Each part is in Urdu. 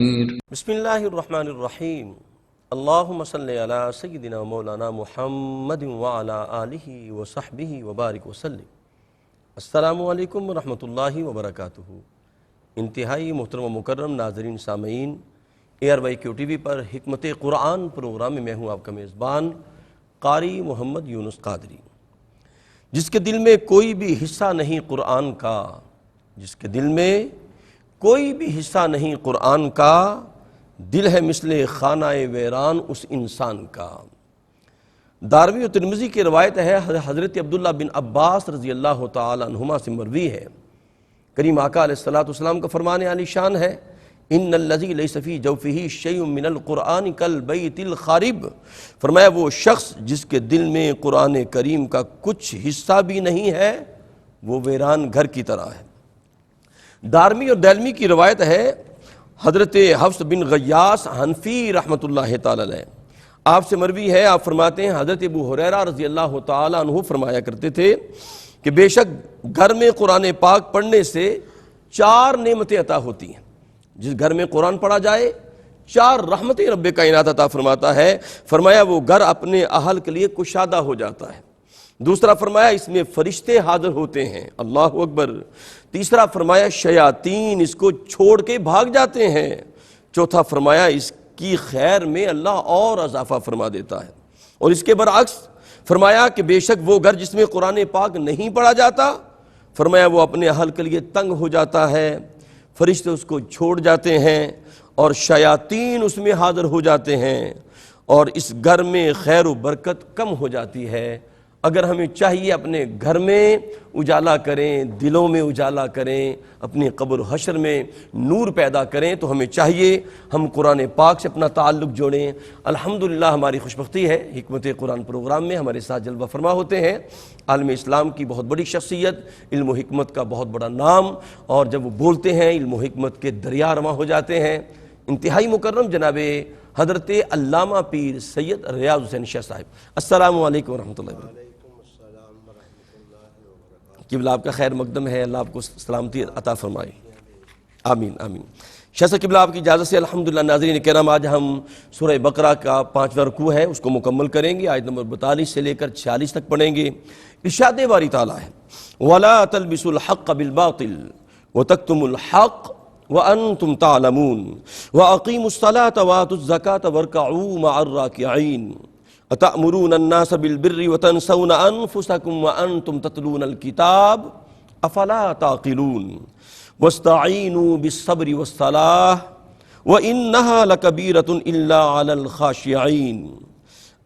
بسم اللہ الرحمن الرحیم اللہم صلی علی سیدنا مولانا محمد وعلی آلہ وصحبہ وبارک وسلم۔ السلام علیکم ورحمۃ اللہ وبرکاتہ۔ انتہائی محترم و مکرم ناظرین سامعین، ARYQ TV پر حکمت قرآن پروگرام میں ہوں آپ کا میزبان قاری محمد یونس قادری۔ جس کے دل میں کوئی بھی حصہ نہیں قرآن کا، جس کے دل میں کوئی بھی حصہ نہیں قرآن کا، دل ہے مثل خانہ ویران اس انسان کا۔ دارمی و ترمذی کی روایت ہے، حضرت عبداللہ بن عباس رضی اللہ تعالی عنہما سے مروی ہے، کریم آقا علیہ السلام کا فرمان عالی شان ہے، ان الذی لیس فی جوفہ شیء من القرآن کالبیت الخارب۔ فرمایا وہ شخص جس کے دل میں قرآن کریم کا کچھ حصہ بھی نہیں ہے، وہ ویران گھر کی طرح ہے۔ دارمی اور دیلمی کی روایت ہے، حضرت حفص بن غیاث حنفی رحمۃ اللہ تعالی علیہ آپ سے مروی ہے، آپ فرماتے ہیں حضرت ابو ہریرہ رضی اللہ تعالی عنہ فرمایا کرتے تھے کہ بے شک گھر میں قرآن پاک پڑھنے سے 4 نعمتیں عطا ہوتی ہیں۔ جس گھر میں قرآن پڑھا جائے 4 رحمتیں رب کائنات عطا فرماتا ہے۔ فرمایا وہ گھر اپنے اہل کے لیے کشادہ ہو جاتا ہے۔ دوسرا فرمایا اس میں فرشتے حاضر ہوتے ہیں، اللہ اکبر۔ تیسرا فرمایا شیاطین اس کو چھوڑ کے بھاگ جاتے ہیں۔ چوتھا فرمایا اس کی خیر میں اللہ اور اضافہ فرما دیتا ہے۔ اور اس کے برعکس فرمایا کہ بے شک وہ گھر جس میں قرآن پاک نہیں پڑھا جاتا، فرمایا وہ اپنے اہل کے لیے تنگ ہو جاتا ہے، فرشتے اس کو چھوڑ جاتے ہیں اور شیاطین اس میں حاضر ہو جاتے ہیں، اور اس گھر میں خیر و برکت کم ہو جاتی ہے۔ اگر ہمیں چاہیے اپنے گھر میں اجالا کریں، دلوں میں اجالا کریں، اپنی قبر و حشر میں نور پیدا کریں، تو ہمیں چاہیے ہم قرآن پاک سے اپنا تعلق جوڑیں۔ الحمدللہ ہماری خوشبختی ہے، حکمت قرآن پروگرام میں ہمارے ساتھ جلوہ فرما ہوتے ہیں عالم اسلام کی بہت بڑی شخصیت، علم و حکمت کا بہت بڑا نام، اور جب وہ بولتے ہیں علم و حکمت کے دریا رواں ہو جاتے ہیں۔ انتہائی مکرم جناب حضرت علامہ پیر سید ریاض حسین شاہ صاحب، السلام علیکم ورحمۃ اللہ وبرکاتہ۔ قبلہ آپ کا خیر مقدم ہے، اللہ آپ کو سلامتی عطا فرمائے، آمین آمین۔ شاہ صاحب قبلہ آپ کی اجازت سے الحمدللہ ناظرین کرام آج ہم سورہ بقرہ کا 5واں رکوع ہے اس کو مکمل کریں گے، آیت نمبر 42 سے لے کر 46 تک پڑھیں گے۔ ارشاد باری تعالیٰ ہے وَلَا تَلْبِسُوا الْحَقَّ بِالْبَاطِلِ وَتَكْتُمُوا الْحَقَّ وَأَنْتُمْ تَعْلَمُونَ وَأَقِيمُوا الصَّلَاةَ وَآتُوا الزَّكَاةَ وَارْكَعُوا مَعَ الرَّاكِعِينَ أَتَأْمُرُونَ النَّاسَ بِالْبِرِّ وَتَنْسَوْنَ أَنفُسَكُمْ وَأَنْتُمْ تَتْلُونَ الْكِتَابَ أَفَلَا تَعْقِلُونَ وَاسْتَعِينُوا بِالصَّبْرِ وَالصَّلَاةِ وَإِنَّهَا لَكَبِيرَةٌ إِلَّا عَلَى الْخَاشِعِينَ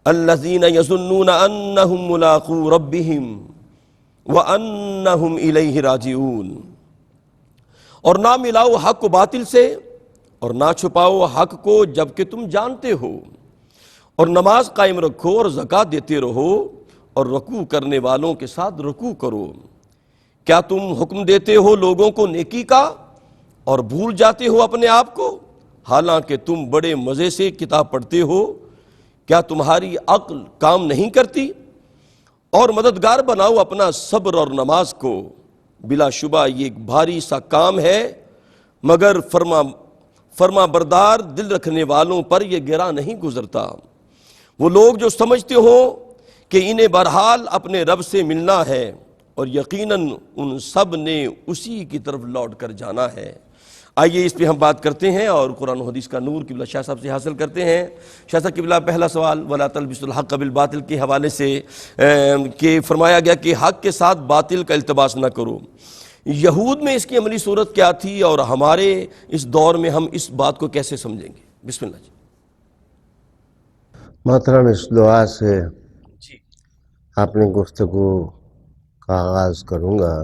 الَّذِينَ يَظُنُّونَ أَنَّهُمْ مُلَاقُو رَبِّهِمْ وَأَنَّهُمْ إِلَيْهِ رَاجِعُونَ۔ اور نہ ملاؤ حق کو باطل سے اور نہ چھپاؤ حق کو جبکہ تم جانتے ہو، اور نماز قائم رکھو اور زکوٰۃ دیتے رہو اور رکوع کرنے والوں کے ساتھ رکوع کرو۔ کیا تم حکم دیتے ہو لوگوں کو نیکی کا اور بھول جاتے ہو اپنے آپ کو، حالانکہ تم بڑے مزے سے کتاب پڑھتے ہو؟ کیا تمہاری عقل کام نہیں کرتی؟ اور مددگار بناؤ اپنا صبر اور نماز کو، بلا شبہ یہ ایک بھاری سا کام ہے، مگر فرما بردار دل رکھنے والوں پر یہ گراں نہیں گزرتا۔ وہ لوگ جو سمجھتے ہو کہ انہیں بہرحال اپنے رب سے ملنا ہے، اور یقیناً ان سب نے اسی کی طرف لوٹ کر جانا ہے۔ آئیے اس پہ ہم بات کرتے ہیں اور قرآن و حدیث کا نور قبلہ شاہ صاحب سے حاصل کرتے ہیں۔ شاہ صاحب قبلہ پہلا سوال وَلَا تَلْبِسُوا الْحَقَّ بِالْبَاطِلِ کے حوالے سے کہ فرمایا گیا کہ حق کے ساتھ باطل کا التباس نہ کرو۔ یہود میں اس کی عملی صورت کیا تھی اور ہمارے اس دور میں ہم اس بات کو کیسے سمجھیں گے؟ بسم اللہ جی۔ محترم اس دعا سے جی اپنی گفتگو کا آغاز کروں گا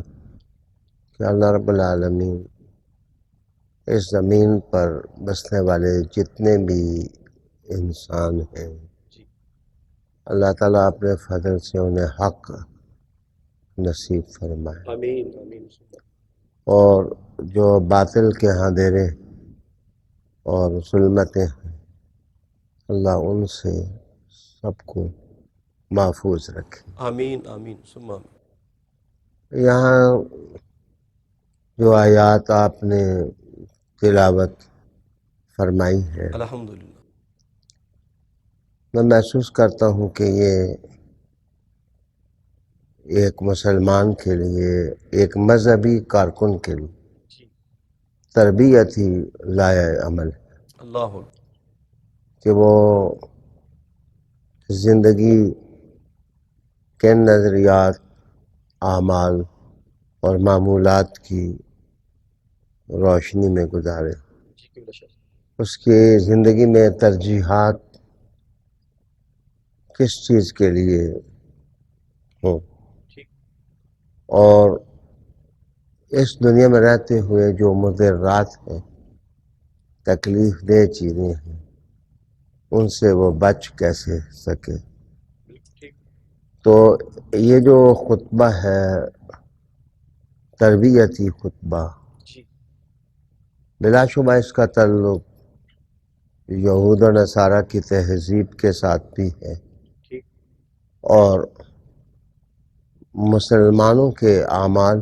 کہ اللہ رب العالمین اس زمین پر بسنے والے جتنے بھی انسان ہیں، اللہ تعالیٰ اپنے فضل سے انہیں حق نصیب فرمائے، آمین آمین۔ اور جو باطل کے اندھیرے اور ظلمتیں ہیں اللہ ان سے سب کو محفوظ رکھے۔ آمین آمین ثم آمین۔ یہاں جو آیات آپ نے تلاوت فرمائی ہے، الحمدللہ۔ میں محسوس کرتا ہوں کہ یہ ایک مسلمان کے لیے، ایک مذہبی کارکن کے لیے تربیت ہی لائے عمل ہے اللہ اکبر۔ کہ وہ زندگی کے نظریات، اعمال اور معمولات کی روشنی میں گزارے، اس کی زندگی میں ترجیحات کس چیز کے لیے ہوں، اور اس دنیا میں رہتے ہوئے جو مضرات ہیں، تکلیف دہ چیزیں ہیں، ان سے وہ بچ کیسے سکے۔ تو یہ جو خطبہ ہے، تربیتی خطبہ، بلا شبہ اس کا تعلق یہود و نصارہ کی تہذیب کے ساتھ بھی ہے اور مسلمانوں کے اعمال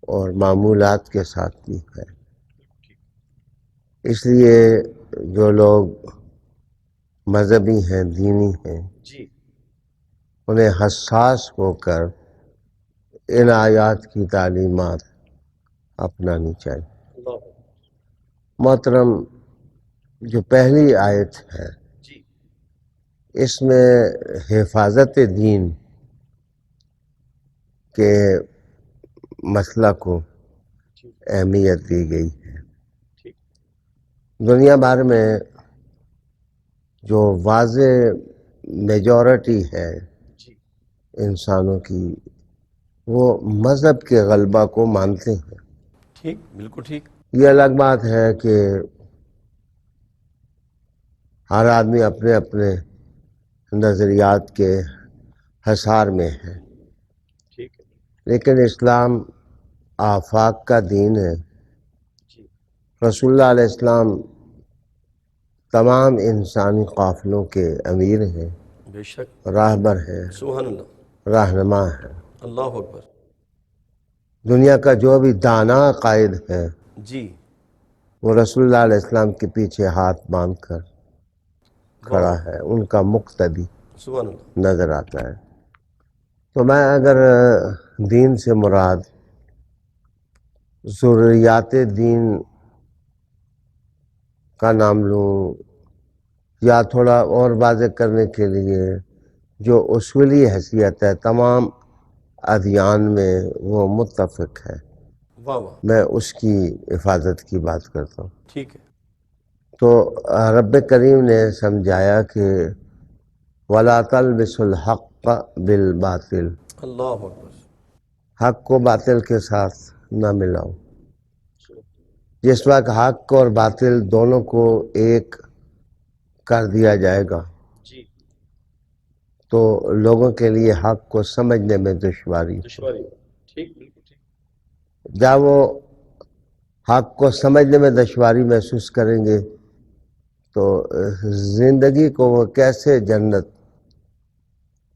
اور معمولات کے ساتھ بھی ہے۔ اس لیے جو لوگ مذہبی ہیں، دینی ہیں، انہیں حساس ہو کر ان آیات کی تعلیمات اپنانی چاہیے۔ محترم، جو پہلی آیت ہے اس میں حفاظت دین کے مسئلہ کو اہمیت دی گئی ہے۔ دنیا بھر میں جو واضح میجورٹی ہے انسانوں کی، وہ مذہب کے غلبہ کو مانتے ہیں۔ ٹھیک، بالکل ٹھیک۔ یہ الگ بات ہے کہ ہر آدمی اپنے اپنے نظریات کے حصار میں ہے، لیکن اسلام آفاق کا دین ہے۔ رسول اللہ علیہ السلام تمام انسانی قافلوں کے امیر ہیں، بے شک، راہبر ہیں، سبحان اللہ، رہنما ہیں۔ اللہ اکبر۔ دنیا کا جو بھی دانا قائد ہے جی، وہ رسول اللہ علیہ السلام کے پیچھے ہاتھ باندھ کر کھڑا ہے، ان کا مقتدی سبحان اللہ۔ نظر آتا ہے۔ تو میں اگر دین سے مراد ضروریات دین کا نام لوں، یا تھوڑا اور واضح کرنے کے لیے جو اصولی حیثیت ہے تمام ادیان میں وہ متفق ہے، واہ واہ، میں اس کی حفاظت کی بات کرتا ہوں۔ ٹھیک ہے۔ تو رب کریم نے سمجھایا کہ وَلَا تَلْبِسُوا الْحَقَّ بِالْبَاطِلِ، اللہ اکبر۔ حق کو باطل کے ساتھ نہ ملاؤ۔ جس وقت حق اور باطل دونوں کو ایک کر دیا جائے گا تو لوگوں کے لیے حق کو سمجھنے میں دشواری ٹھیک، بالکل ٹھیک۔ جب وہ حق کو سمجھنے میں دشواری محسوس کریں گے تو زندگی کو وہ کیسے جنت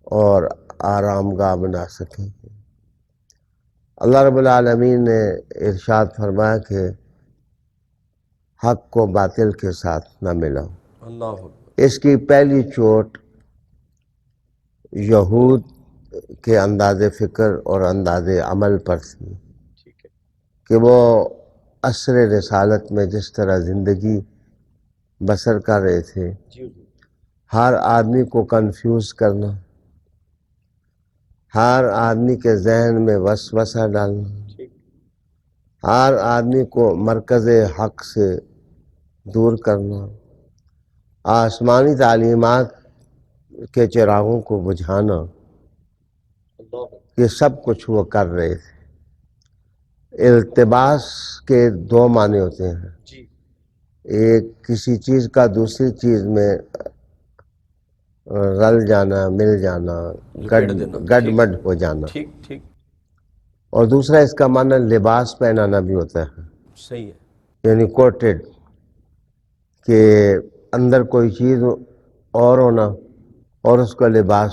اور آرام گاہ بنا سکیں گے۔ اللہ رب العالمین نے ارشاد فرمایا کہ حق کو باطل کے ساتھ نہ ملاؤ۔ اللہ اکبر۔ اس کی پہلی چوٹ یہود کے انداز فکر اور انداز عمل پر تھی کہ وہ عصر رسالت میں جس طرح زندگی بسر کر رہے تھے، ہر آدمی کو کنفیوز کرنا، ہر آدمی کے ذہن میں وسوسہ ڈالنا، ہر آدمی کو مرکز حق سے دور کرنا، آسمانی تعلیمات کے چراغوں کو بجھانا، یہ سب کچھ وہ کر رہے تھے۔ التباس کے دو معنی ہوتے ہیں، ایک کسی چیز کا دوسری چیز میں رل جانا، مل جانا، لپیٹ دینا، گڈ ٹھیک، مڈ ہو جانا، ٹھیک ٹھیک، اور دوسرا اس کا معنی لباس پہنانا بھی ہوتا ہے، صحیح ہے۔ یعنی کوٹڈ، کہ اندر کوئی چیز اور ہونا اور اس کا لباس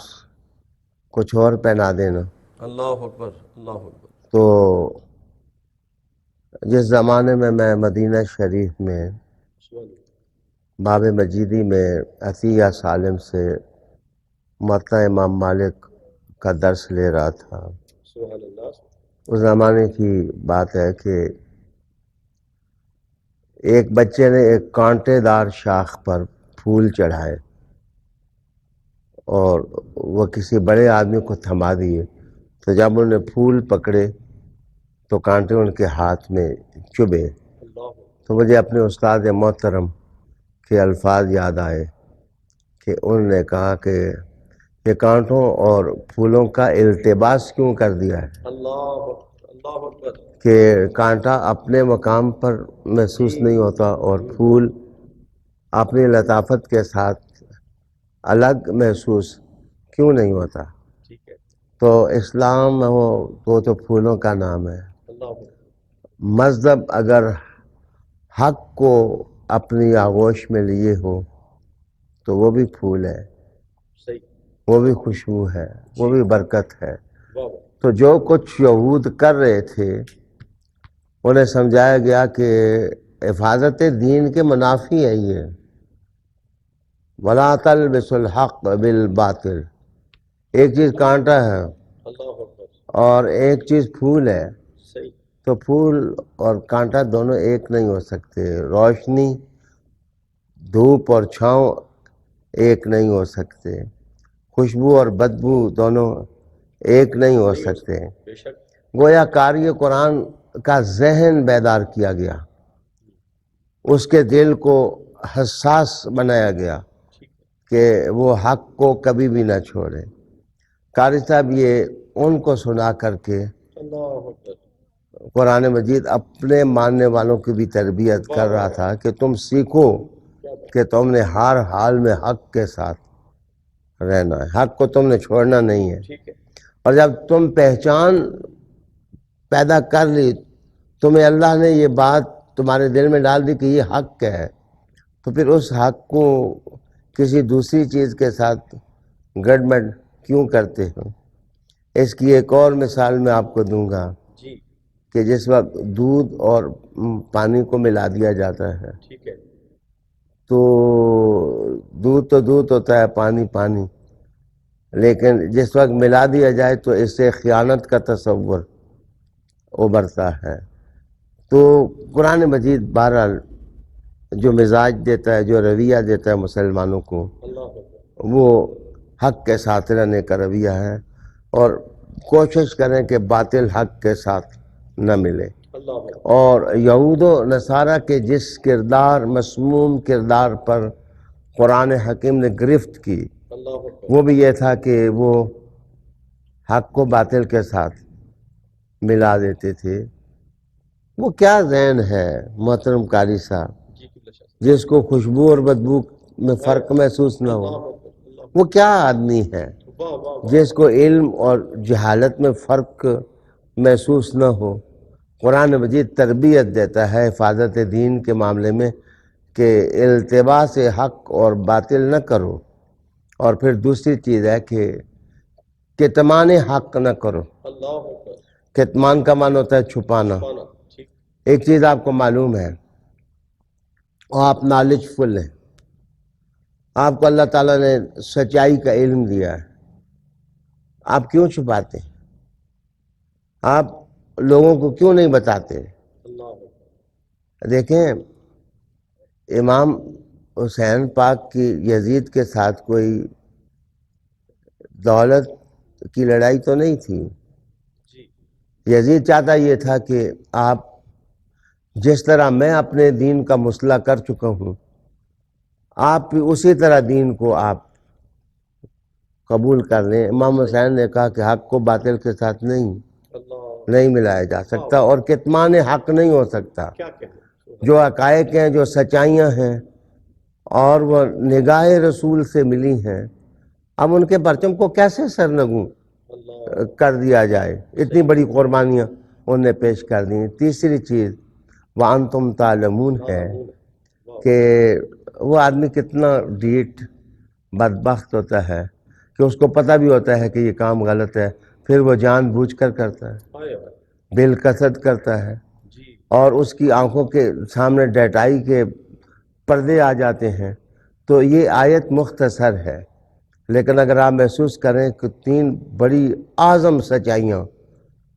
کچھ اور پہنا دینا۔ اللہ اکبر، اللہ اکبر۔ تو جس زمانے میں میں مدینہ شریف میں باب مجیدی میں عطیہ سالم سے متن امام مالک کا درس لے رہا تھا۔ سبحان اللہ۔ اس زمانے کی بات ہے کہ ایک بچے نے ایک کانٹے دار شاخ پر پھول چڑھائے اور وہ کسی بڑے آدمی کو تھما دیے، تو جب انہوں نے پھول پکڑے تو کانٹے ان کے ہاتھ میں چبھے۔ تو مجھے اپنے استاد محترم کے الفاظ یاد آئے کہ انہوں نے کہا کہ یہ کانٹوں اور پھولوں کا التباس کیوں کر دیا ہے اللہ اکبر۔ کہ کانٹا اپنے مقام پر محسوس نہیں ہوتا اور پھول اپنی لطافت کے ساتھ الگ محسوس کیوں نہیں ہوتا؟ ٹھیک ہے۔ تو اسلام وہ تو پھولوں کا نام ہے۔ اللہ اکبر۔ مذہب اگر حق کو اپنی آغوش میں لیے ہو تو وہ بھی پھول ہے، صحیح، وہ بھی خوشبو ہے، وہ بھی برکت ہے۔ واہ۔ تو جو کچھ یہود کر رہے تھے انہیں سمجھایا گیا کہ حفاظت دین کے منافی ہے یہ، وَلَا تَلْبِسُوا الْحَقَّ بِالْبَاطِلِ۔ ایک چیز کانٹا ہے اللہ اکبر۔ اور ایک چیز پھول ہے، صحیح، تو پھول اور کانٹا دونوں ایک نہیں ہو سکتے، روشنی، دھوپ اور چھاؤں ایک نہیں ہو سکتے، خوشبو اور بدبو دونوں ایک نہیں ہو سکتے۔ بے شک۔ گویا قاری قرآن کا ذہن بیدار کیا گیا، اس کے دل کو حساس بنایا گیا کہ وہ حق کو کبھی بھی نہ چھوڑے۔ قاری صاحب یہ ان کو سنا کر کے اللہ اکبر۔ قرآن مجید اپنے ماننے والوں کی بھی تربیت کر رہا تھا کہ تم سیکھو کہ تم نے ہر حال میں حق کے ساتھ رہنا ہے، حق کو تم نے چھوڑنا نہیں ہے۔ ٹھیک ہے۔ اور جب تم پہچان پیدا کر لی، تمہیں اللہ نے یہ بات تمہارے دل میں ڈال دی کہ یہ حق ہے، تو پھر اس حق کو کسی دوسری چیز کے ساتھ گڑبڑ کیوں کرتے ہو؟ اس کی ایک اور مثال میں آپ کو دوں گا جی، کہ جس وقت دودھ اور پانی کو ملا دیا جاتا ہے ٹھیک ہے۔ تو دودھ ہوتا ہے، پانی پانی، لیکن جس وقت ملا دیا جائے تو اس سے خیانت کا تصور ابھرتا ہے۔ تو قرآن مجید بہرحال جو مزاج دیتا ہے، جو رویہ دیتا ہے مسلمانوں کو، اللہ اکبر۔ وہ حق کے ساتھ رہنے کا رویہ ہے، اور کوشش کریں کہ باطل حق کے ساتھ نہ ملے۔ اللہ اکبر۔ اور یہود و نصارہ کے جس کردار، مسموم کردار پر قرآن حکیم نے گرفت کی، اللہ اکبر۔ وہ بھی یہ تھا کہ وہ حق کو باطل کے ساتھ ملا دیتے تھے۔ وہ کیا ذہن ہے محترم قاری صاحب جی، کل شخص۔ جس کو خوشبو اور بدبو میں فرق محسوس نہ ہو؟ اللہ اکبر۔ اللہ وہ کیا آدمی ہے واہ واہ واہ۔ جس کو علم اور جہالت میں فرق محسوس نہ ہو؟ قرآن مجید تربیت دیتا ہے حفاظت دین کے معاملے میں کہ التباس حق اور باطل نہ کرو، اور پھر دوسری چیز ہے کہ کتمان حق نہ کرو۔ اللہ اکبر۔ کتمان کا معنی ہوتا ہے چھپانا۔ پانا، ٹھیک۔ ایک چیز آپ کو معلوم ہے اور آپ نالج فل ہیں، آپ کو اللہ تعالیٰ نے سچائی کا علم دیا ہے، آپ کیوں چھپاتے ہیں؟ آپ لوگوں کو کیوں نہیں بتاتے؟ اللہ اکبر۔ دیکھیں، امام حسین پاک کی یزید کے ساتھ کوئی دولت کی لڑائی تو نہیں تھی۔ جی، یزید چاہتا یہ تھا کہ آپ جس طرح میں اپنے دین کا مصلح کر چکا ہوں، آپ بھی اسی طرح دین کو آپ قبول کر لیں۔ امام حسین نے کہا کہ حق کو باطل کے ساتھ اللہ نہیں ملایا جا سکتا، اور کتمان حق نہیں ہو سکتا۔ کیا کہنا۔ جو حقائق ہیں، جو سچائیاں ہیں اور وہ نگاہ رسول سے ملی ہیں، اب ان کے پرچم کو کیسے سرنگوں اللہ کر دیا جائے؟ اتنی بڑی قربانیاں انہوں نے پیش کر دیں۔ تیسری چیز وَأَنْتُمْ تَعْلَمُونَ ہے کہ وہ آدمی کتنا ڈھیٹ بدبخت ہوتا ہے کہ اس کو پتہ بھی ہوتا ہے کہ یہ کام غلط ہے، پھر وہ جان بوجھ کر کرتا ہے، ہائے ہائے۔ بالقصد کرتا ہے، جی، اور اس کی آنکھوں کے سامنے ڈٹائی کے پردے آ جاتے ہیں. تو یہ آیت مختصر ہے، لیکن اگر آپ محسوس کریں کہ 3 بڑی اعظم سچائیاں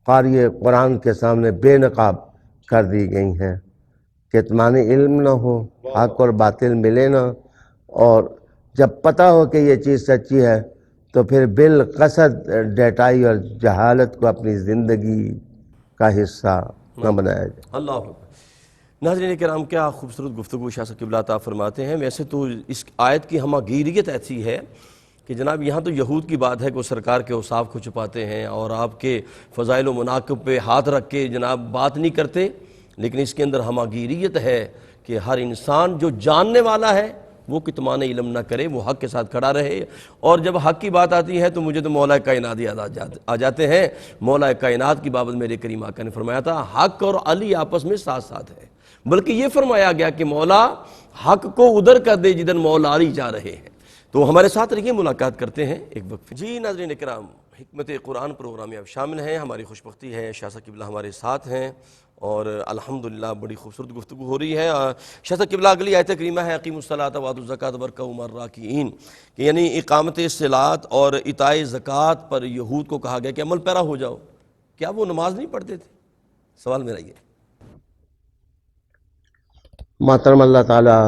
قاری قرآن کے سامنے بے نقاب کر دی گئی ہیں، کتمان علم نہ ہو، حق اور باطل ملے نہ، اور جب پتہ ہو کہ یہ چیز سچی ہے تو پھر بالقصد ڈیٹائی اور جہالت کو اپنی زندگی کا حصہ نہ بنایا جائے. اللہ اکبر. ناظرین کرام، کیا خوبصورت گفتگو شاہ صاحب قبلہ عطا فرماتے ہیں. ویسے تو اس آیت کی ہمہ ایسی ہے کہ جناب یہاں تو یہود کی بات ہے کہ وہ سرکار کے اوصاف کو چھپاتے ہیں اور آپ کے فضائل و مناقب پہ ہاتھ رکھ کے جناب بات نہیں کرتے، لیکن اس کے اندر ہمہ ہے کہ ہر انسان جو جاننے والا ہے وہ کتمان علم نہ کرے، وہ حق کے ساتھ کھڑا رہے. اور جب حق کی بات آتی ہے تو مجھے تو مولا کائنات یاد آ جاتے ہیں. مولا کائنات کی بابت میرے کریم آقا نے فرمایا تھا حق اور علی آپس میں ساتھ ساتھ ہے، بلکہ یہ فرمایا گیا کہ مولا حق کو ادھر کر دے جدھر مولا علی جا رہے ہیں. تو ہمارے ساتھ رہیے، ملاقات کرتے ہیں ایک وقت. جی ناظرین کرام، حکمت قرآن پروگرام میں آپ شامل ہیں. ہماری خوش بختی ہے شاہ صاحب قبلہ ہمارے ساتھ ہیں اور الحمدللہ بڑی خوبصورت گفتگو ہو رہی ہے. شاہ صاحب قبلہ اگلی آیت کریمہ ہے اقیموا الصلاۃ وآتوا الزکاۃ وارکعوا مع الراکعین، کہ یعنی اقامت صلاۃ اور ایتاء زکوٰۃ پر یہود کو کہا گیا کہ عمل پیرا ہو جاؤ. کیا وہ نماز نہیں پڑھتے تھے؟ سوال میرا یہ. محترم اللہ تعالیٰ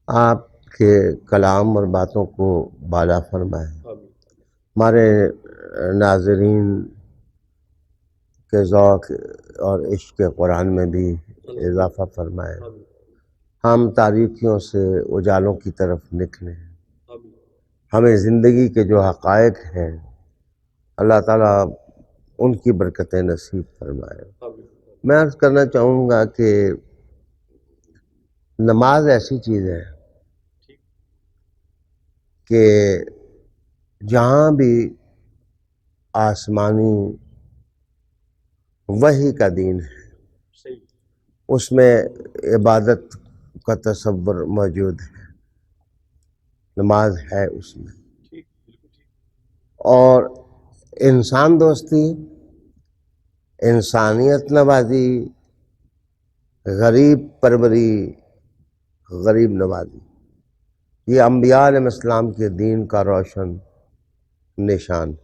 آپ کے کلام اور باتوں کو بالا فرمائے، ہمارے ناظرین کے ذوق اور عشق قرآن میں بھی اضافہ فرمائے، ہم تاریکیوں سے اجالوں کی طرف نکلیں، ہمیں زندگی کے جو حقائق ہیں اللہ تعالیٰ ان کی برکتیں نصیب فرمائے. میں عرض کرنا چاہوں گا کہ نماز ایسی چیز ہے کہ جہاں بھی آسمانی وحی کا دین ہے اس میں عبادت کا تصور موجود ہے، نماز ہے اس میں. اور انسان دوستی، انسانیت نوازی، غریب پروری، غریب نوازی، یہ انبیاء علیہ السلام کے دین کا روشن نشان ہے.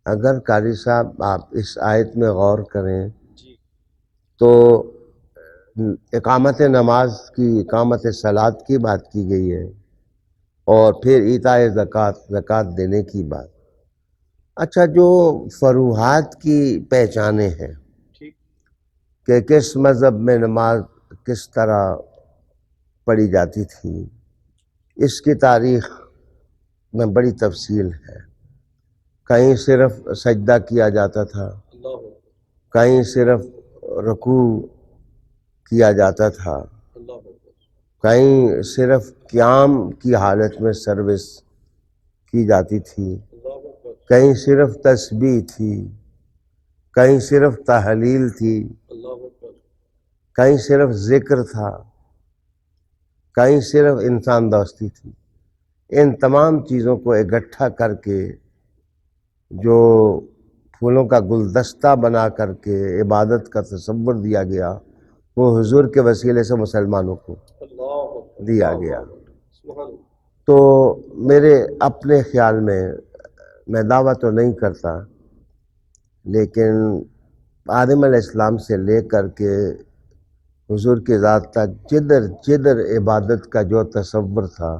اگر قاری صاحب آپ اس آیت میں غور کریں تو اقامت نماز کی، اقامت صلاۃ کی بات کی گئی ہے اور پھر ایتاء زکوٰۃ دینے کی بات. اچھا، جو فروحات کی پہچانیں ہیں کہ کس مذہب میں نماز کس طرح پڑھی جاتی تھی، اس کی تاریخ میں بڑی تفصیل ہے. کہیں صرف سجدہ کیا جاتا تھا، کہیں صرف رکوع کیا جاتا تھا، کہیں صرف قیام کی حالت میں سروس کی جاتی تھی، کہیں صرف تسبیح تھی، کہیں صرف تحلیل تھی، کہیں صرف ذکر تھا، کہیں صرف انسان دوستی تھی. ان تمام چیزوں کو اکٹھا کر کے جو پھولوں کا گلدستہ بنا کر کے عبادت کا تصور دیا گیا وہ حضور کے وسیلے سے مسلمانوں کو دیا گیا. تو میرے اپنے خیال میں دعویٰ تو نہیں کرتا، لیکن آدم علیہ السلام سے لے کر کے حضور کی ذات تک جدھر جدھر عبادت کا جو تصور تھا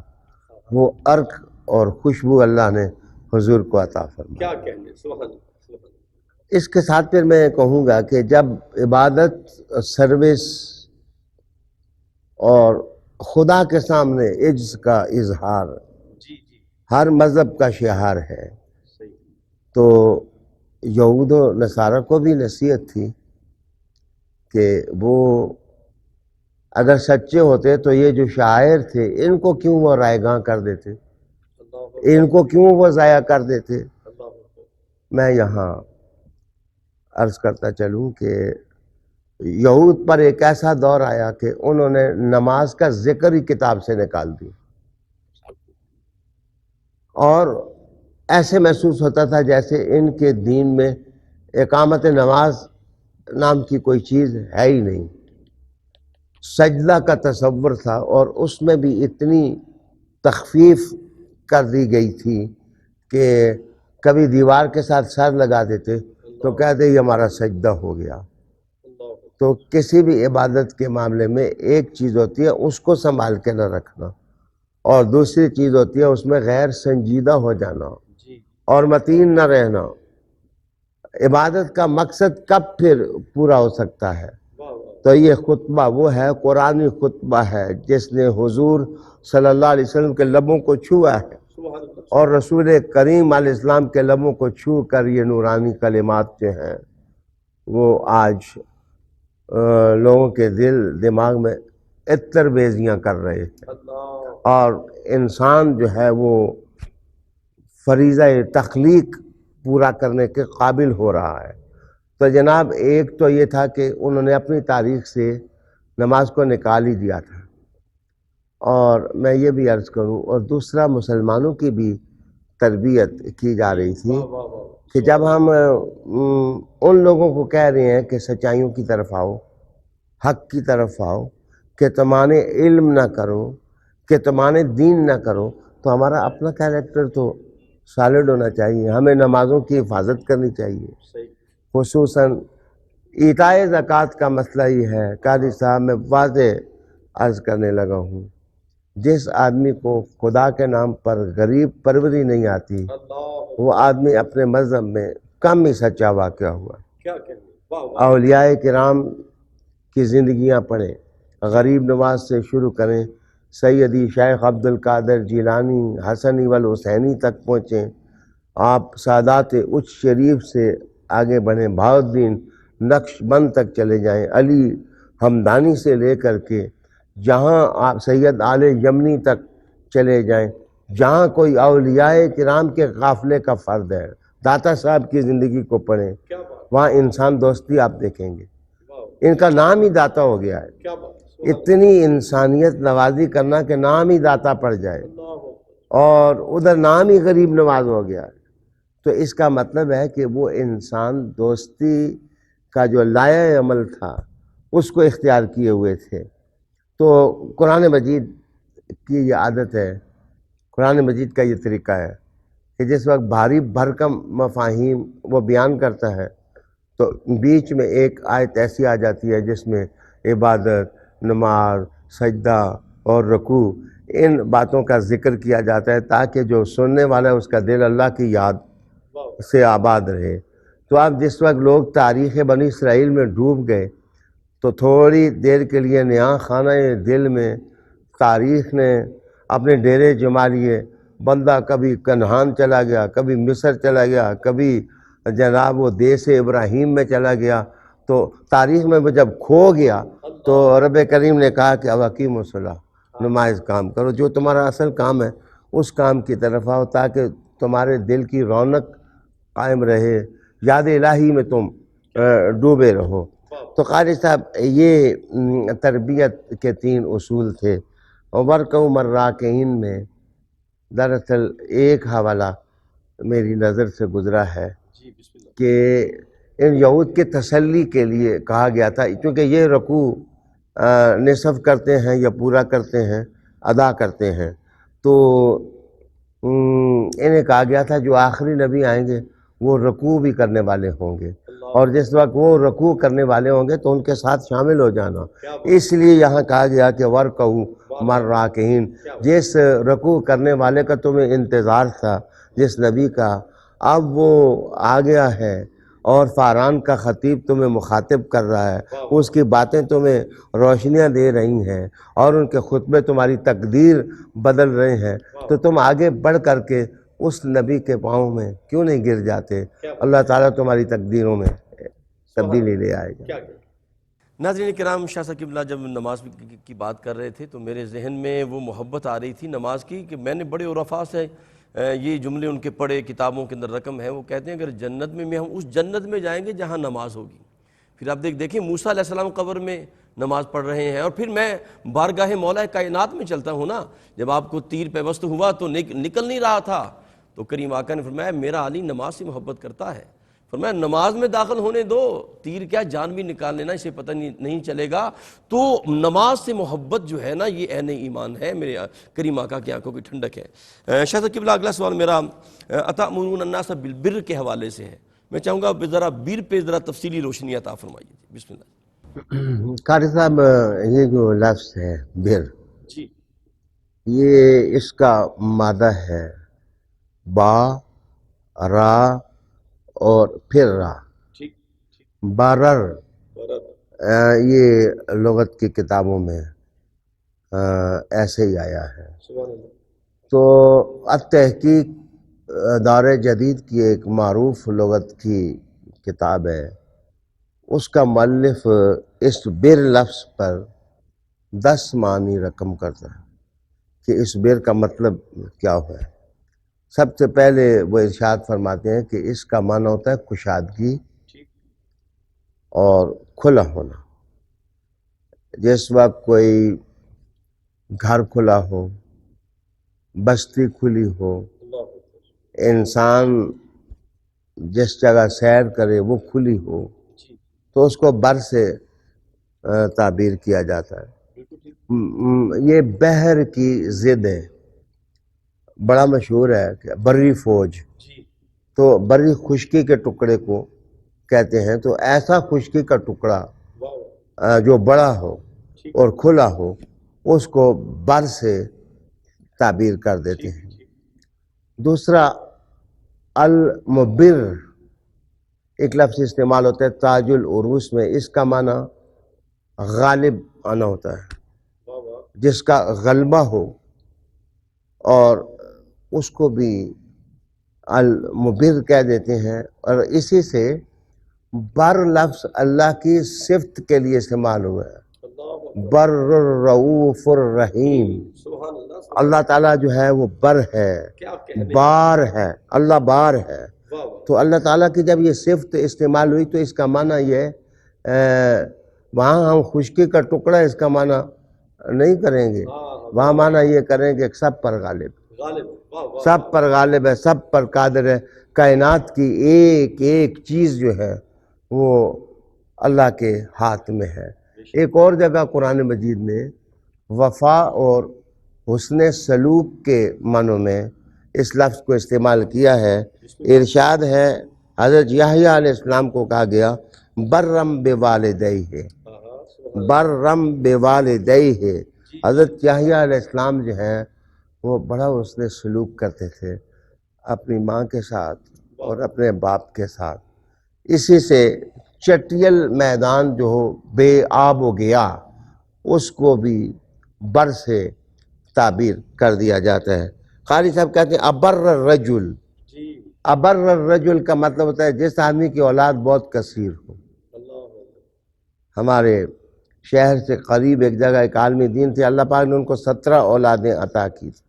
وہ عرق اور خوشبو اللہ نے حضور کو عطا فرمایا. کیا کہنے، سبحان اللہ. اس کے ساتھ پھر میں کہوں گا کہ جب عبادت، سروس اور خدا کے سامنے عجز کا اظہار ہر مذہب کا شعار ہے، تو یہود و نصارہ کو بھی نصیحت تھی کہ وہ اگر سچے ہوتے تو یہ جو شاعر تھے ان کو کیوں وہ رائے گاں کر دیتے، ان کو کیوں وہ ضائع کر دیتے. میں یہاں عرض کرتا چلوں کہ یہود پر ایک ایسا دور آیا کہ انہوں نے نماز کا ذکر ہی کتاب سے نکال دی، اور ایسے محسوس ہوتا تھا جیسے ان کے دین میں اقامت نماز نام کی کوئی چیز ہے ہی نہیں. سجدہ کا تصور تھا، اور اس میں بھی اتنی تخفیف کر دی گئی تھی کہ کبھی دیوار کے ساتھ سر لگا دیتے تو کہتے یہ ہمارا سجدہ ہو گیا۔ تو کسی بھی عبادت کے معاملے میں ایک چیز ہوتی ہے اس کو سنبھال کے نہ رکھنا، اور دوسری چیز ہوتی ہے اس میں غیر سنجیدہ ہو جانا اور متین نہ رہنا۔ عبادت کا مقصد کب پھر پورا ہو سکتا ہے؟ تو یہ خطبہ وہ ہے، قرآنی خطبہ ہے جس نے حضور صلی اللہ علیہ وسلم کے لبوں کو چھوا ہے، اور رسول کریم علیہ السلام کے لبوں کو چھو کر یہ نورانی کلمات جو ہیں وہ آج لوگوں کے دل دماغ میں عطر بیزیاں کر رہے ہیں، اور انسان جو ہے وہ فریضہ تخلیق پورا کرنے کے قابل ہو رہا ہے۔ تو جناب ایک تو یہ تھا کہ انہوں نے اپنی تاریخ سے نماز کو نکال ہی دیا تھا، اور میں یہ بھی عرض کروں، اور دوسرا مسلمانوں کی بھی تربیت کی جا رہی تھی کہ جب ہم ان لوگوں کو کہہ رہے ہیں کہ سچائیوں کی طرف آؤ، حق کی طرف آؤ، کہ تمانے علم نہ کرو، کہ تمانے دین نہ کرو، تو ہمارا اپنا کیریکٹر تو سالڈ ہونا چاہیے، ہمیں نمازوں کی حفاظت کرنی چاہیے۔ خصوصاً ایتائے زکوٰۃ کا مسئلہ یہ ہے، قاضی صاحب میں واضح عرض کرنے لگا ہوں، جس آدمی کو خدا کے نام پر غریب پروری نہیں آتی، وہ آدمی اپنے مذہب میں کم ہی سچا واقعہ ہوا۔ اولیاء کرام کی زندگیاں پڑھیں، غریب نواز سے شروع کریں، سیدی شیخ عبد القادر جیلانی، حسنی والحسینی تک پہنچیں، آپ سادات اچ شریف سے آگے بڑھیں، بہاؤالدین نقش بند تک چلے جائیں، علی ہمدانی سے لے کر کے جہاں آپ سید آل یمنی تک چلے جائیں، جہاں کوئی اولیاء کرام کے قافلے کا فرد ہے، داتا صاحب کی زندگی کو پڑھیں، وہاں انسان دوستی آپ دیکھیں گے۔ ان کا نام ہی داتا ہو گیا ہے، اتنی انسانیت نوازی کرنا کہ نام ہی داتا پڑ جائے، اور ادھر نام ہی غریب نواز ہو گیا ہے۔ تو اس کا مطلب ہے کہ وہ انسان دوستی کا جو لائحہ عمل تھا اس کو اختیار کیے ہوئے تھے۔ تو قرآن مجید کی یہ عادت ہے، قرآن مجید کا یہ طریقہ ہے کہ جس وقت بھاری بھرکم مفاہیم وہ بیان کرتا ہے تو بیچ میں ایک آیت ایسی آ جاتی ہے جس میں عبادت، نماز، سجدہ اور رکوع، ان باتوں کا ذکر کیا جاتا ہے تاکہ جو سننے والا ہے اس کا دل اللہ کی یاد سے آباد رہے۔ تو اب جس وقت لوگ تاریخ بنی اسرائیل میں ڈوب گئے تو تھوڑی دیر کے لیے نیا خانہ دل میں تاریخ نے اپنے ڈیرے جما لیے، بندہ کبھی کنعان چلا گیا، کبھی مصر چلا گیا، کبھی جناب وہ دیس ابراہیم میں چلا گیا، تو تاریخ میں وہ جب کھو گیا تو رب کریم نے کہا کہ اب اقیموا الصلاۃ، نماز کام کرو، جو تمہارا اصل کام ہے اس کام کی طرف آؤ تاکہ تمہارے دل کی رونق قائم رہے، یاد الہی میں تم ڈوبے رہو۔ تو قاری صاحب یہ تربیت کے 3 اصول تھے۔ وَرْكَعُوا مَعَ الرَّاكِعِينَ میں دراصل ایک حوالہ میری نظر سے گزرا ہے کہ ان یہود کے تسلی کے لیے کہا گیا تھا، کیونکہ یہ رکوع نصف کرتے ہیں یا پورا کرتے ہیں، ادا کرتے ہیں، تو انہیں کہا گیا تھا جو آخری نبی آئیں گے وہ رکوع بھی کرنے والے ہوں گے، اور جس وقت وہ رکوع کرنے والے ہوں گے تو ان کے ساتھ شامل ہو جانا۔ اس لیے یہاں کہا گیا کہ وَارْكَعُوا مَعَ الرَّاكِعِينَ، جس رکوع کرنے والے کا تمہیں انتظار تھا، جس نبی کا، اب وہ آ گیا ہے اور فاران کا خطیب تمہیں مخاطب کر رہا ہے، اس کی باتیں تمہیں روشنیاں دے رہی ہیں اور ان کے خطبے تمہاری تقدیر بدل رہے ہیں، تو تم آگے بڑھ کر کے اس نبی کے پاؤں میں کیوں نہیں گر جاتے؟ اللہ تعالیٰ تمہاری تقدیروں میں تبدیلی لے آئے گا۔ ناظرین کرام، شاہ صاحب قبلہ جب نماز کی بات کر رہے تھے تو میرے ذہن میں وہ محبت آ رہی تھی نماز کی کہ میں نے بڑے عرفاء سے یہ جملے ان کے پڑھے، کتابوں کے اندر رقم ہے، وہ کہتے ہیں اگر جنت میں ہم اس جنت میں جائیں گے جہاں نماز ہوگی۔ پھر آپ دیکھیں موسیٰ علیہ السلام قبر میں نماز پڑھ رہے ہیں، اور پھر میں بارگاہ مولا کائنات میں چلتا ہوں نا، جب آپ کو تیر پیوست ہوا تو نکل نہیں رہا تھا، تو کریم آقا نے فرمایا میرا علی نماز سے محبت کرتا ہے، فرمایا نماز میں داخل ہونے دو، تیر کیا جان بھی نکال لینا، اسے پتہ نہیں چلے گا۔ تو نماز سے محبت جو ہے نا یہ عین ایمان ہے، میرے کریم آقا کی آنکھوں کی ٹھنڈک ہے۔ شاہ صاحب قبلہ اگلا سوال میرا اتأمرون الناس بالبر کے حوالے سے ہے، میں چاہوں گا ذرا بر پہ ذرا تفصیلی روشنی عطا فرمائیے۔ بسم اللہ۔ قاری صاحب، یہ جو لفظ ہے بر، جی یہ اس کا مادہ ہے با، را اور پھر را، ٹھیک بارر۔ یہ لغت کی کتابوں میں ایسے ہی آیا ہے۔ سبحان اللہ۔ تو التحقیق دور جدید کی ایک معروف لغت کی کتاب ہے، اس کا مؤلف اس بر لفظ پر 10 معنی رقم کرتا ہے کہ اس بر کا مطلب کیا ہے۔ سب سے پہلے وہ ارشاد فرماتے ہیں کہ اس کا معنی ہوتا ہے کشادگی اور کھلا ہونا۔ جس وقت کوئی گھر کھلا ہو، بستی کھلی ہو، انسان جس جگہ سیر کرے وہ کھلی ہو، تو اس کو بر سے تعبیر کیا جاتا ہے۔ یہ بحر کی ضد ہے، بڑا مشہور ہے کہ بری فوج، تو بری خشکی کے ٹکڑے کو کہتے ہیں۔ تو ایسا خشکی کا ٹکڑا جو بڑا ہو اور کھلا ہو، اس کو بر سے تعبیر کر دیتے ہیں۔ دوسرا المبر ایک لفظ استعمال ہوتا ہے تاج العروس میں، اس کا معنی غالب آنا ہوتا ہے، جس کا غلبہ ہو، اور اس کو بھی المبر کہہ دیتے ہیں۔ اور اسی سے بر لفظ اللہ کی صفت کے لیے استعمال ہوا ہے، بر الرؤوف الرحیم۔ اللہ تعالیٰ جو ہے وہ بر ہے، بار ہے، اللہ بار ہے۔ تو اللہ تعالیٰ کی جب یہ صفت استعمال ہوئی تو اس کا معنی یہ وہاں ہم خشکی کا ٹکڑا اس کا معنی نہیں کریں گے، وہاں معنی یہ کریں گے کہ سب پر غالب، سب پر غالب ہے، سب پر قادر ہے۔ کائنات کی ایک ایک چیز جو ہے وہ اللہ کے ہاتھ میں ہے۔ ایک اور جگہ قرآن مجید میں وفا اور حسن سلوک کے معنوں میں اس لفظ کو استعمال کیا ہے۔ ارشاد ہے حضرت یحییٰ علیہ السلام کو کہا گیا برم بوالدیہ، برم بوالدیہ۔ حضرت یحییٰ علیہ السلام جو ہیں وہ بڑا حسن سلوک کرتے تھے اپنی ماں کے ساتھ اور اپنے باپ کے ساتھ۔ اسی سے چٹیل میدان جو ہو بے آب و گیا، اس کو بھی بر سے تعبیر کر دیا جاتا ہے۔ قاری صاحب کہتے ہیں ابر الرجل، ابر الرجل کا مطلب ہوتا ہے جس آدمی کی اولاد بہت کثیر ہو۔ ہمارے شہر سے قریب ایک جگہ ایک عالم دین تھے، اللہ پاک نے ان کو 17 اولادیں عطا کی تھی،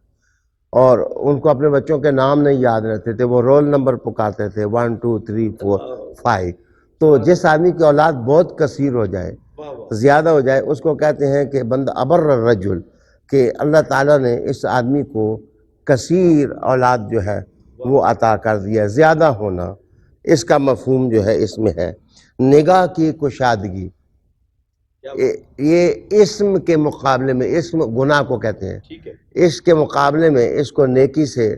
اور ان کو اپنے بچوں کے نام نہیں یاد رہتے تھے، وہ رول نمبر پکارتے تھے 1 2 3 4 5۔ تو جس آدمی کی اولاد بہت کثیر ہو جائے، زیادہ ہو جائے، اس کو کہتے ہیں کہ بندہ ابر الرجل، کہ اللہ تعالیٰ نے اس آدمی کو کثیر اولاد جو ہے وہ عطا کر دیا۔ زیادہ ہونا اس کا مفہوم جو ہے اس میں ہے۔ نگاہ کی کشادگی، یہ اسم کے مقابلے میں، اسم گناہ کو کہتے ہیں، اس کے مقابلے میں اس کو نیکی سے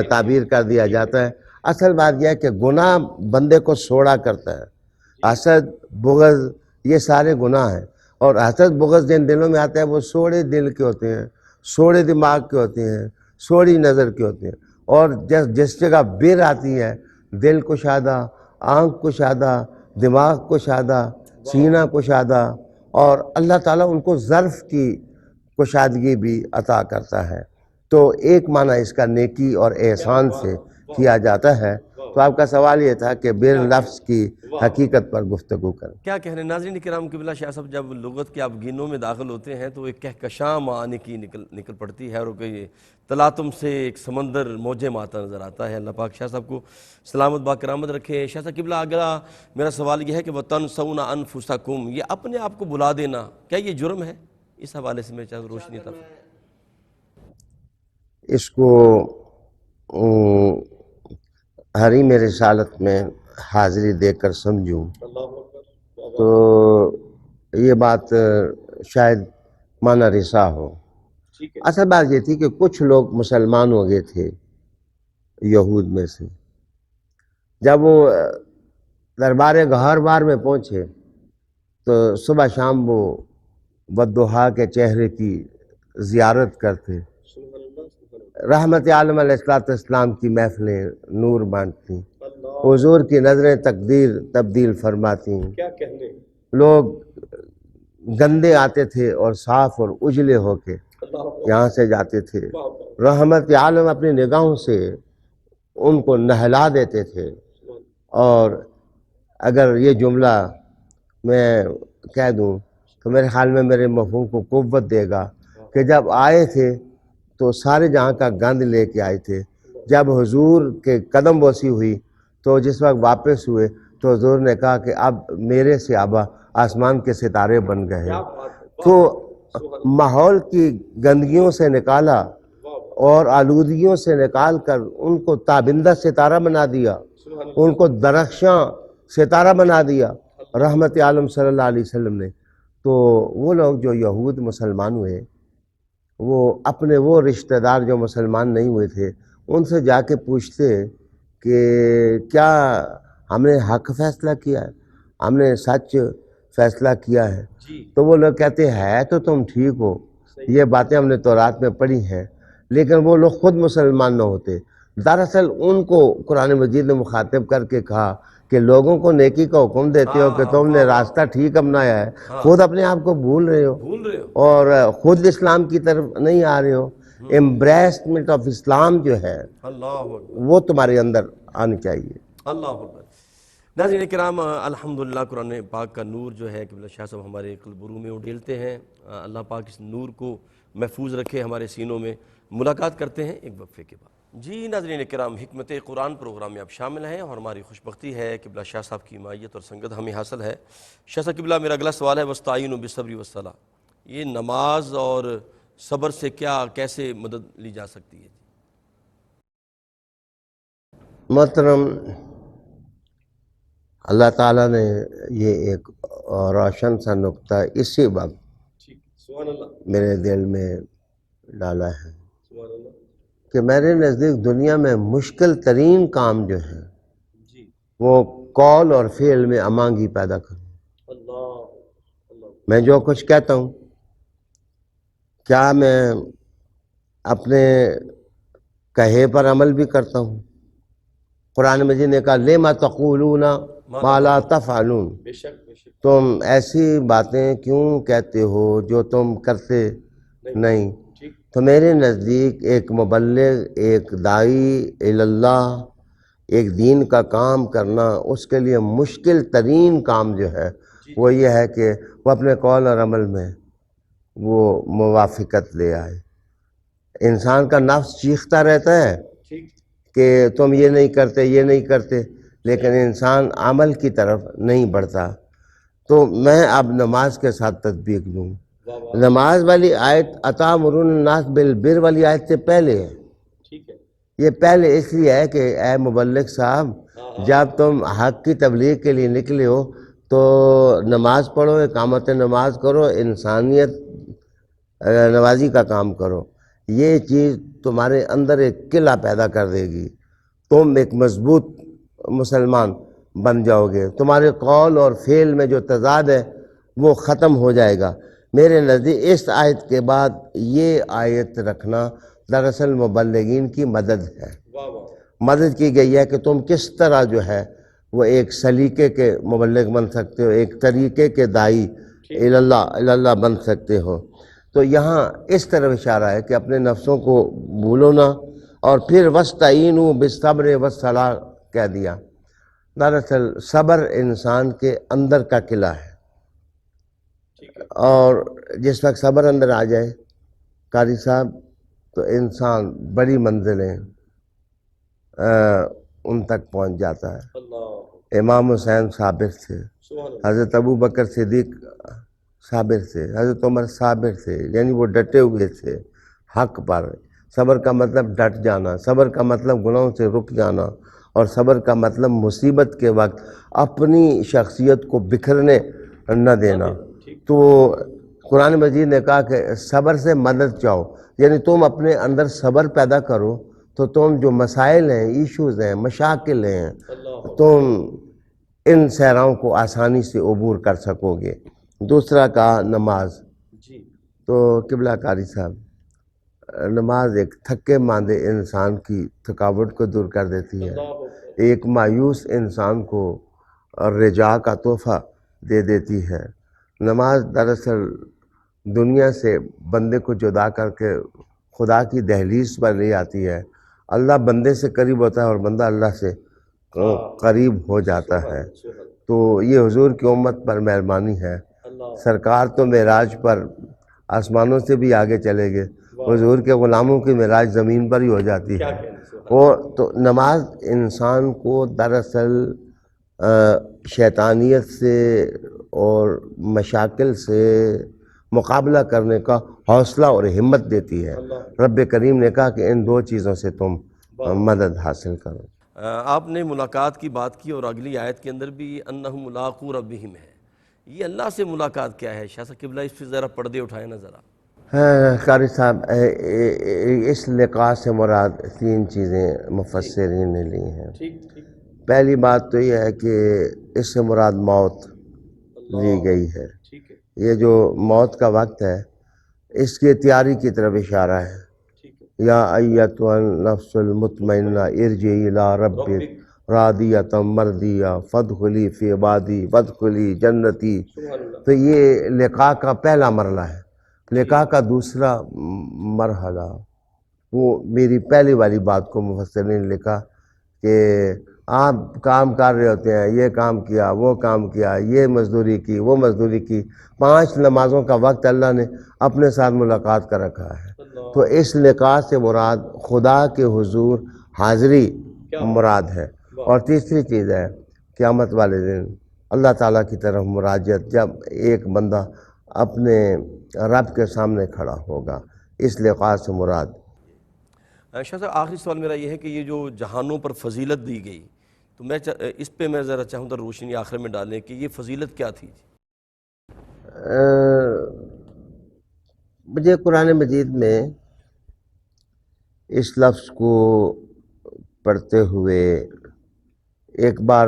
تعبیر کر دیا جاتا ہے۔ اصل بات یہ ہے کہ گناہ بندے کو سوڑا کرتا ہے، حسد، بغض، یہ سارے گناہ ہیں۔ اور حسد بغض جن دلوں میں آتا ہے وہ سوڑے دل کے ہوتے ہیں، سوڑے دماغ کے ہوتے ہیں، سوڑی نظر کے ہوتے ہیں۔ اور جس جگہ بر آتی ہے، دل کشادہ، آنکھ کشادہ، دماغ کشادہ، سینہ کشادہ، اور اللہ تعالیٰ ان کو ظرف کی کشادگی بھی عطا کرتا ہے۔ تو ایک معنی اس کا نیکی اور احسان سے کیا جاتا ہے۔ تو آپ کا سوال یہ تھا کہ بر لفظ کی حقیقت پر گفتگو کریں۔ کیا کہنے ناظرین کرام قبلہ شاہ صاحب، جب لغت کے آپ گینوں میں داخل ہوتے ہیں تو ایک کہکشاں معانی کی نکل پڑتی ہے، اور کہ تلاطم سے ایک سمندر موجیں ماتا نظر آتا ہے۔ اللہ پاک شاہ صاحب کو سلامت باکرامت رکھے۔ شاہ صاحب قبلہ اگلا میرا سوال یہ ہے کہ وَتَنْسَوْنَ أَنفُسَكُمْ، یہ اپنے آپ کو بلا دینا، کیا یہ جرم ہے؟ اس حوالے سے میں چاہتا ہوں روشنی عطا فرمائیں۔ اس کو حریم رسالت میں حاضری دے کر سمجھوں. تو یہ بات شاید معنی رسا ہو. اصل بات یہ تھی کہ کچھ لوگ مسلمان ہو گئے تھے یہود میں سے. جب وہ دربار گہر بار میں پہنچے تو صبح شام وہ بدوحا کے چہرے کی زیارت کرتے. رحمت عالم علیہ السلام کی محفلیں نور بانٹتی، حضور کی نظریں تقدیر تبدیل فرماتی. لوگ گندے آتے تھے اور صاف اور اجلے ہو کے یہاں سے جاتے تھے. رحمت عالم اپنی نگاہوں سے ان کو نہلا دیتے تھے. اور اگر یہ جملہ میں کہہ دوں تو میرے خیال میں میرے مفہوم کو قوت دے گا کہ جب آئے تھے تو سارے جہاں کا گند لے کے آئے تھے. جب حضور کے قدم بوسی ہوئی تو جس وقت واپس ہوئے تو حضور نے کہا کہ اب میرے سے ابا آسمان کے ستارے بن گئے. تو ماحول کی گندگیوں سے نکالا اور آلودگیوں سے نکال کر ان کو تابندہ ستارہ بنا دیا، ان کو درخشاں ستارہ بنا دیا رحمت عالم صلی اللہ علیہ وسلم نے. تو وہ لوگ جو یہود مسلمان ہوئے، وہ اپنے وہ رشتہ دار جو مسلمان نہیں ہوئے تھے ان سے جا کے پوچھتے کہ کیا ہم نے حق فیصلہ کیا ہے، ہم نے سچ فیصلہ کیا ہے؟ تو وہ لوگ کہتے ہیں تو تم ٹھیک ہو، یہ باتیں ہم نے تورات میں پڑھی ہیں، لیکن وہ لوگ خود مسلمان نہ ہوتے. دراصل ان کو قرآن مجید نے مخاطب کر کے کہا کہ لوگوں کو نیکی کا حکم دیتے ہو کہ تم نے راستہ ٹھیک اپنایا ہے، خود اپنے آپ کو بھول رہے ہو اور خود اسلام کی طرف نہیں آ رہے ہو. امبریسمنٹ آف اسلام جو ہے وہ تمہارے اندر آنی چاہیے. اللہ اکبر. ناظرین کرام، الحمدللہ قرآن پاک کا نور جو ہے قبلہ شاہ صاحب ہمارے قلب و روح میں اڈیلتے ہیں. اللہ پاک اس نور کو محفوظ رکھے ہمارے سینوں میں. ملاقات کرتے ہیں ایک وقفے کے بعد. جی ناظرین کرام، حکمت قرآن پروگرام میں آپ شامل ہیں اور ہماری خوش بختی ہے قبلہ شاہ صاحب کی مائیت اور سنگت ہمیں حاصل ہے. شاہ صاحب قبلہ، میرا اگلا سوال ہے وَاسْتَعِینُوا بِالصَّبْرِ وَالصَّلَاةِ. یہ نماز اور صبر سے کیسے مدد لی جا سکتی ہے؟ محترم، اللہ تعالیٰ نے یہ ایک روشن سا نقطہ اسی وقت میرے دل میں ڈالا ہے کہ میرے نزدیک دنیا میں مشکل ترین کام جو ہے وہ قول اور فعل میں امانگی پیدا کروں. میں جو کچھ کہتا ہوں کیا میں اپنے کہے پر عمل بھی کرتا ہوں؟ قرآن مجید نے کہا لِمَ تَقُولُونَ مَا لَا تَفْعَلُونَ. تم ایسی باتیں کیوں کہتے ہو جو تم کرتے نہیں. تو میرے نزدیک ایک مبلغ، ایک داعی اللہ، ایک دین کا کام کرنا، اس کے لیے مشکل ترین کام جو ہے وہ یہ ہے کہ وہ اپنے قول اور عمل میں وہ موافقت لے آئے. انسان کا نفس چیختا رہتا ہے کہ تم یہ نہیں کرتے، یہ نہیں کرتے، لیکن انسان عمل کی طرف نہیں بڑھتا. تو میں اب نماز کے ساتھ تطبیق دوں. نماز والی آیت اَتَأْمُرُونَ النَّاسَ بِالْبِرِّ والی آیت سے پہلے ہے. یہ پہلے اس لیے ہے کہ اے مبلغ صاحب، جب تم حق کی تبلیغ کے لیے نکلے ہو تو نماز پڑھو، اقامت نماز کرو، انسانیت نوازی کا کام کرو. یہ چیز تمہارے اندر ایک قلعہ پیدا کر دے گی. تم ایک مضبوط مسلمان بن جاؤ گے. تمہارے قول اور فعل میں جو تضاد ہے وہ ختم ہو جائے گا. میرے نزدیک اس آیت کے بعد یہ آیت رکھنا دراصل مبلغین کی مدد ہے. مدد کی گئی ہے کہ تم کس طرح جو ہے وہ ایک سلیقے کے مبلغ بن سکتے ہو، ایک طریقے کے داعی اللہ بن سکتے ہو. تو یہاں اس طرف اشارہ ہے کہ اپنے نفسوں کو بھولو نہ، اور پھر وَاسْتَعِینُوا بِالصَّبْرِ وَالصَّلَاةِ کہہ دیا. دراصل صبر انسان کے اندر کا قلعہ ہے، اور جس وقت صبر اندر آ جائے قاری صاحب تو انسان بڑی منزلیں ان تک پہنچ جاتا ہے. امام حسین صابر تھے، حضرت ابو بکر صدیق صابر تھے، حضرت عمر صابر تھے، یعنی وہ ڈٹے ہوئے تھے حق پر. صبر کا مطلب ڈٹ جانا، صبر کا مطلب گناہوں سے رک جانا، اور صبر کا مطلب مصیبت کے وقت اپنی شخصیت کو بکھرنے نہ دینا. تو قرآن مجید نے کہا کہ صبر سے مدد چاہو، یعنی تم اپنے اندر صبر پیدا کرو تو تم جو مسائل ہیں، ایشوز ہیں، مشاکل ہیں، تم ان صحراؤں کو آسانی سے عبور کر سکو گے. دوسرا کہا نماز. تو قبلہ کاری صاحب، نماز ایک تھکے ماندے انسان کی تھکاوٹ کو دور کر دیتی ہے، ایک مایوس انسان کو رجا کا تحفہ دے دیتی ہے. نماز دراصل دنیا سے بندے کو جدا کر کے خدا کی دہلیز پر لے آتی ہے. اللہ بندے سے قریب ہوتا ہے اور بندہ اللہ سے قریب ہو جاتا ہے. تو یہ حضور کی امت پر مہربانی ہے. سرکار تو معراج پر آسمانوں سے بھی آگے چلے گئے، حضور کے غلاموں کی معراج زمین پر ہی ہو جاتی ہے. تو نماز انسان کو دراصل شیطانیت سے اور مشاکل سے مقابلہ کرنے کا حوصلہ اور ہمت دیتی ہے. رب کریم نے کہا کہ ان 2 چیزوں سے تم مدد حاصل کرو. آپ نے ملاقات کی بات کی اور اگلی آیت کے اندر بھی انہم ملاقو ربہم ہے. یہ اللہ سے ملاقات کیا ہے؟ شاہ صاحب قبلہ اس پہ ذرا پردے اٹھائیں نا ذرا. قاری صاحب، اس لقاء سے مراد 3 چیزیں مفسرین نے لی ہیں. پہلی بات تو یہ ہے کہ اس سے مراد موت لی گئی ہے. یہ جو موت کا وقت ہے اس کی تیاری کی طرف اشارہ ہے. یا ایتھا النفس المطمئنہ ارجعی الی ربک راضیۃ مرضیہ فادخلی فی عبادی وادخلی جنتی. تو یہ لقاء کا پہلا مرحلہ ہے. لقاء کا دوسرا مرحلہ وہ میری پہلی والی بات کو مفسرین نے لکھا کہ آپ کام کر رہے ہوتے ہیں، یہ کام کیا، وہ کام کیا، یہ مزدوری کی، وہ مزدوری کی، 5 نمازوں کا وقت اللہ نے اپنے ساتھ ملاقات کر رکھا ہے. تو اس لقاء سے مراد خدا کے حضور حاضری مراد ہے. اور تیسری چیز ہے قیامت والے دن اللہ تعالیٰ کی طرف مراجعت، جب ایک بندہ اپنے رب کے سامنے کھڑا ہوگا. اس لقاء سے مراد. شاہ صاحب آخری سوال میرا یہ ہے کہ یہ جو جہانوں پر فضیلت دی گئی، تو میں اس پہ میں ذرا چاہوں تو روشنی آخر میں ڈالیں کہ یہ فضیلت کیا تھی؟ مجھے قرآن مجید میں اس لفظ کو پڑھتے ہوئے ایک بار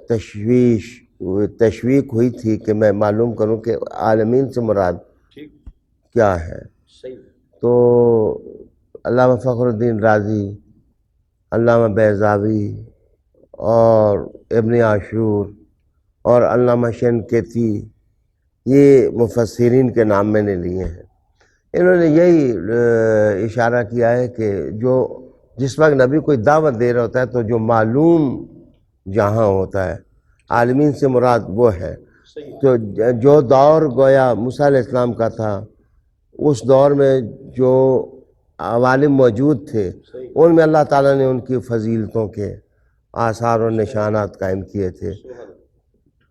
تشویق ہوئی تھی کہ میں معلوم کروں کہ عالمین سے مراد کیا ہے. تو علامہ فخر الدین رازی، علامہ بیضاوی اور ابن عاشور اور علامہ شنقیطی، یہ مفسرین کے نام میں نے لیے ہیں. انہوں نے یہی اشارہ کیا ہے کہ جس وقت نبی کوئی دعوت دے رہا ہوتا ہے تو جو معلوم جہاں ہوتا ہے، عالمین سے مراد وہ ہے. تو جو دور گویا موسیٰ علیہ السلام کا تھا، اس دور میں جو عوالم موجود تھے ان میں اللہ تعالیٰ نے ان کی فضیلتوں کے آثار و نشانات قائم کیے تھے.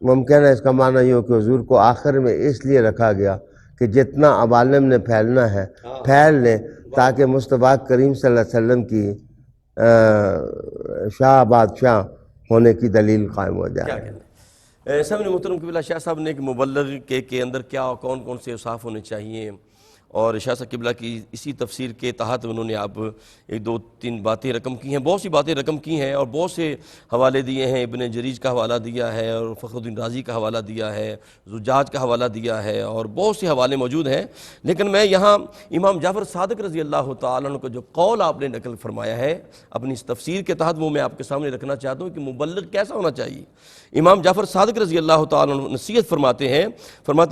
ممکن ہے اس کا معنی یہ ہو کہ حضور کو آخر میں اس لیے رکھا گیا کہ جتنا عوالم نے پھیلنا ہے پھیل لیں، تاکہ مصطفیٰ کریم صلی اللہ علیہ وسلم کی شاہ بادشاہ ہونے کی دلیل قائم ہو جائے. سامعین محترم قبلہ، شاہ صاحب نے ایک مبلغ کے اندر کیا کون کون سے اوصاف ہونے چاہیے، اور شاہ صاحب قبلہ کی اسی تفسیر کے تحت انہوں نے آپ 1-2-3 باتیں رقم کی ہیں، بہت سی باتیں رقم کی ہیں اور بہت سے حوالے دیے ہیں. ابن جریج کا حوالہ دیا ہے اور فخر الدین رازی کا حوالہ دیا ہے، زجاج کا حوالہ دیا ہے اور بہت سے حوالے موجود ہیں. لیکن میں یہاں امام جعفر صادق رضی اللہ تعالیٰ عنہ کو جو قول آپ نے نقل فرمایا ہے اپنی اس تفسیر کے تحت، وہ میں آپ کے سامنے رکھنا چاہتا ہوں کہ مبلغ کیسا ہونا چاہیے. امام جعفر صادق رضی اللہ تعالیٰ عنہ نصیحت فرماتے ہیں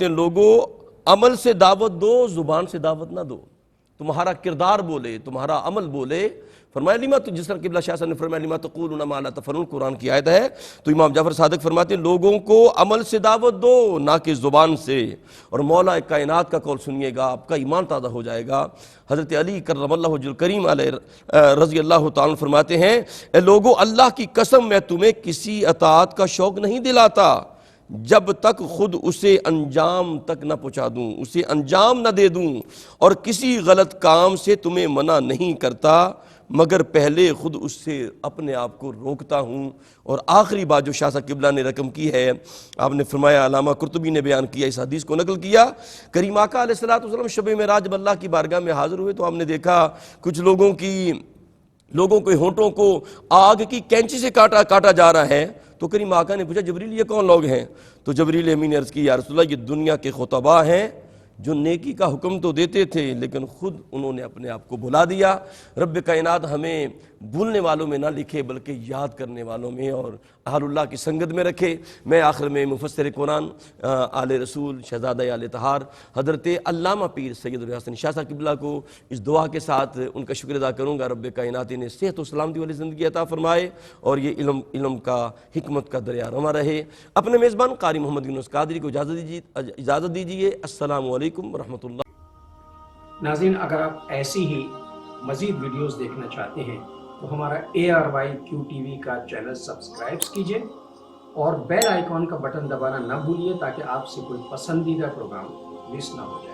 لوگوں عمل سے دعوت دو، زبان سے دعوت نہ دو. تمہارا کردار بولے، تمہارا عمل بولے. فرمایا لما، تو جس طرح قبلہ شاہ صاحب نے فرمایا لما تقولون ما لا تفعلون، قرآن کی آیت ہے. تو امام جعفر صادق فرماتے ہیں لوگوں کو عمل سے دعوت دو، نہ کہ زبان سے. اور مولا کائنات کا قول سنیے گا، آپ کا ایمان تازہ ہو جائے گا. حضرت علی کرم اللہ وجہ الکریم علیہ رضی اللہ تعالیٰ فرماتے ہیں اے لوگو، اللہ کی قسم میں تمہیں کسی اطاعت کا شوق نہیں دلاتا جب تک خود اسے انجام تک نہ پہنچا دوں، اسے انجام نہ دے دوں، اور کسی غلط کام سے تمہیں منع نہیں کرتا مگر پہلے خود اس سے اپنے آپ کو روکتا ہوں۔ اور آخری بات جو شاہ صاحب قبلہ نے رقم کی ہے، آپ نے فرمایا، علامہ قرطبی نے بیان کیا، اس حدیث کو نقل کیا، کریم آقا علیہ الصلوۃ والسلام شب معراج جب اللہ کی بارگاہ میں حاضر ہوئے تو ہم نے دیکھا کچھ لوگوں کے ہونٹوں کو آگ کی کینچی سے کاٹا جا رہا ہے۔ تو کریم آقا نے پوچھا، جبریل یہ کون لوگ ہیں؟ تو جبریل امین نے عرض کی، یا رسول اللہ یہ دنیا کے خطباء ہیں جو نیکی کا حکم تو دیتے تھے لیکن خود انہوں نے اپنے آپ کو بھلا دیا۔ رب کائنات ہمیں بھولنے والوں میں نہ لکھے بلکہ یاد کرنے والوں میں اور اہل اللہ کی سنگت میں رکھے۔ میں آخر میں مفسر قرآن آل رسول شہزادہ آل طہار حضرت علامہ پیر سید الحسن شاہ صاحب قبلہ کو اس دعا کے ساتھ ان کا شکر ادا کروں گا، رب کائنات انہیں صحت و سلامتی والی زندگی عطا فرمائے اور یہ علم کا حکمت کا دریا رواں رہے۔ اپنے میزبان قاری محمد یونس قادری کو اجازت دیجیے۔ السلام علیکم ورحمۃ اللہ۔ ناظرین، اگر آپ ایسی ہی مزید ویڈیوز دیکھنا چاہتے ہیں تو ہمارا ARYQ TV کا چینل سبسکرائب کیجئے اور بیل آئیکن کا بٹن دبانا نہ بھولیے تاکہ آپ سے کوئی پسندیدہ پروگرام مس نہ ہو جائے۔